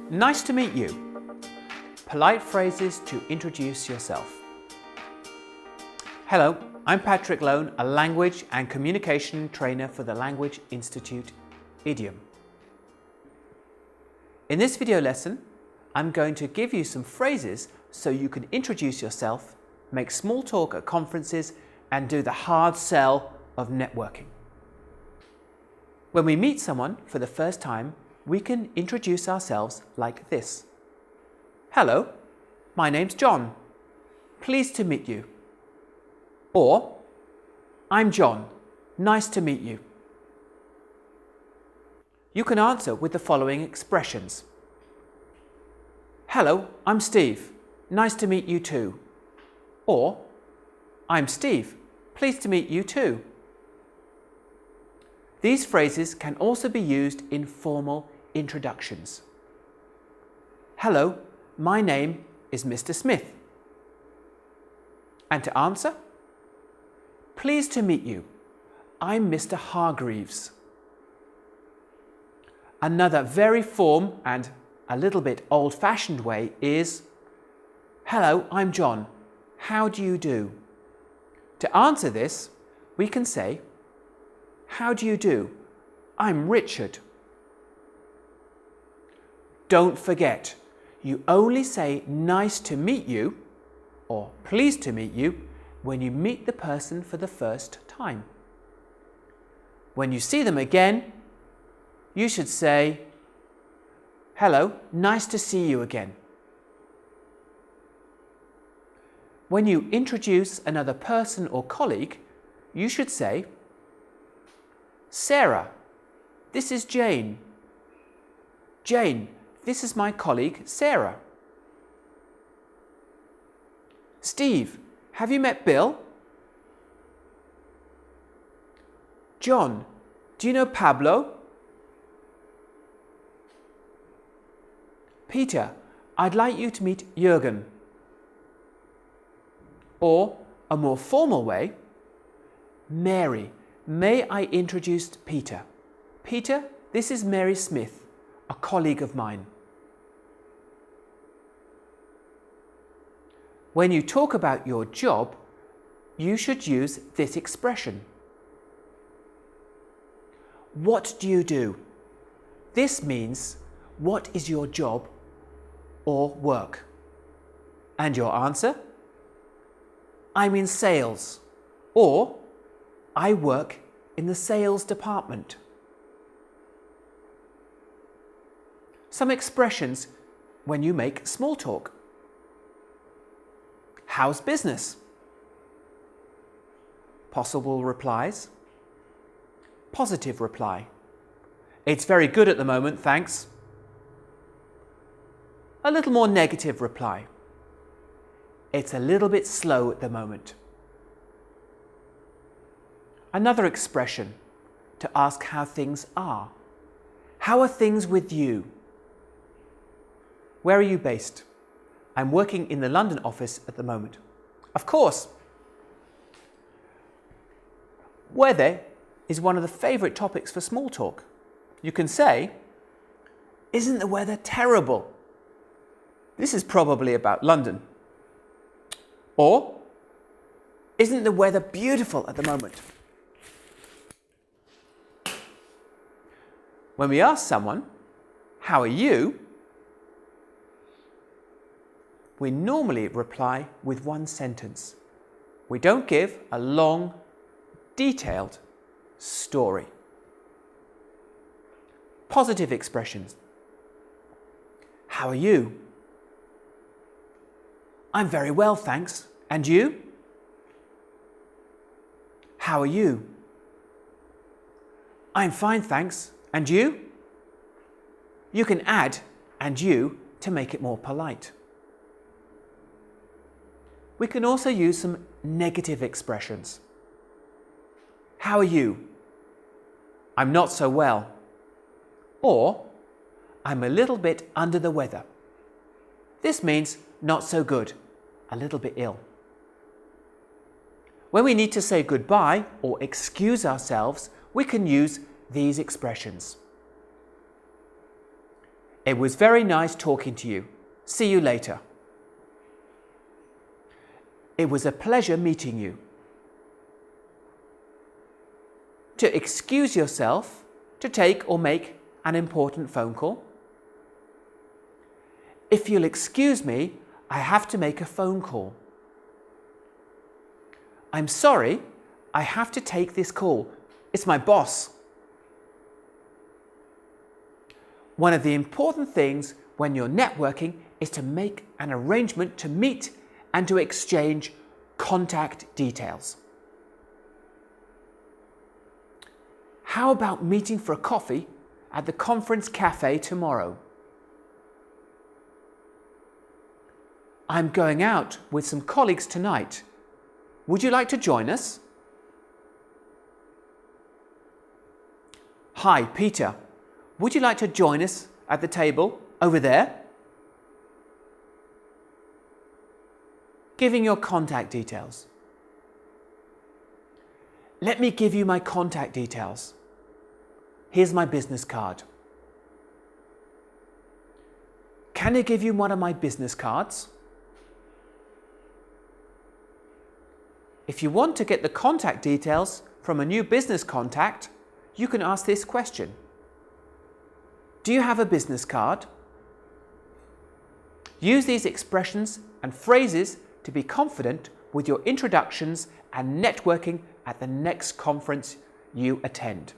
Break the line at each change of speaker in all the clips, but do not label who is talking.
Nice to meet you. Polite phrases to introduce yourself. Hello, I'm Patrick Lone, a language and communication trainer for the Language Institute, i-diom. In this video lesson, I'm going to give you some phrases so you can introduce yourself, make small talk at conferences, and do the hard sell of networking. When we meet someone for the first time, we can introduce ourselves like this. Hello, my name's John. Pleased to meet you. Or, I'm John. Nice to meet you. You can answer with the following expressions. Hello, I'm Steve. Nice to meet you too. Or, I'm Steve. Pleased to meet you too. These phrases can also be used in formal introductions. Hello, my name is Mr. Smith. And to answer, pleased to meet you. I'm Mr. Hargreaves. Another very formal and a little bit old-fashioned way is, hello, I'm John. How do you do? To answer this, we can say, how do you do? I'm Richard. Don't forget, you only say nice to meet you or pleased to meet you when you meet the person for the first time. When you see them again, you should say, hello, nice to see you again. When you introduce another person or colleague, you should say, Sarah, this is Jane. Jane, this is my colleague Sarah. Steve, have you met Bill? John, do you know Pablo? Peter, I'd like you to meet Jürgen. Or, a more formal way, Mary, may I introduce Peter? Peter, this is Mary Smith, a colleague of mine. When you talk about your job, you should use this expression. What do you do? This means, what is your job or work? And your answer? I'm in sales, or I work in the sales department. Some expressions when you make small talk. How's business? Possible replies. Positive reply. It's very good at the moment, thanks. A little more negative reply. It's a little bit slow at the moment. Another expression to ask how things are. How are things with you? Where are you based? I'm working in the London office at the moment. Of course. Weather is one of the favourite topics for small talk. You can say, isn't the weather terrible? This is probably about London. Or, isn't the weather beautiful at the moment? When we ask someone, how are you? We normally reply with one sentence. We don't give a long, detailed story. Positive expressions. How are you? I'm very well, thanks. And you? How are you? I'm fine, thanks. And you? You can add "and you" to make it more polite. We can also use some negative expressions. How are you? I'm not so well. Or, I'm a little bit under the weather. This means not so good, a little bit ill. When we need to say goodbye or excuse ourselves, we can use these expressions. It was very nice talking to you. See you later. It was a pleasure meeting you. To excuse yourself to take or make an important phone call. If you'll excuse me, I have to make a phone call. I'm sorry, I have to take this call. It's my boss. One of the important things when you're networking is to make an arrangement to meet and to exchange contact details. How about meeting for a coffee at the conference cafe tomorrow? I'm going out with some colleagues tonight. Would you like to join us? Hi, Peter. Would you like to join us at the table over there? Giving your contact details. Let me give you my contact details. Here's my business card. Can I give you one of my business cards? If you want to get the contact details from a new business contact, you can ask this question. Do you have a business card? Use these expressions and phrases to be confident with your introductions and networking at the next conference you attend.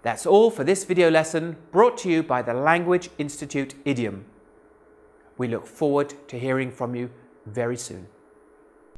That's all for this video lesson brought to you by the Language Institute Idiom. We look forward to hearing from you very soon.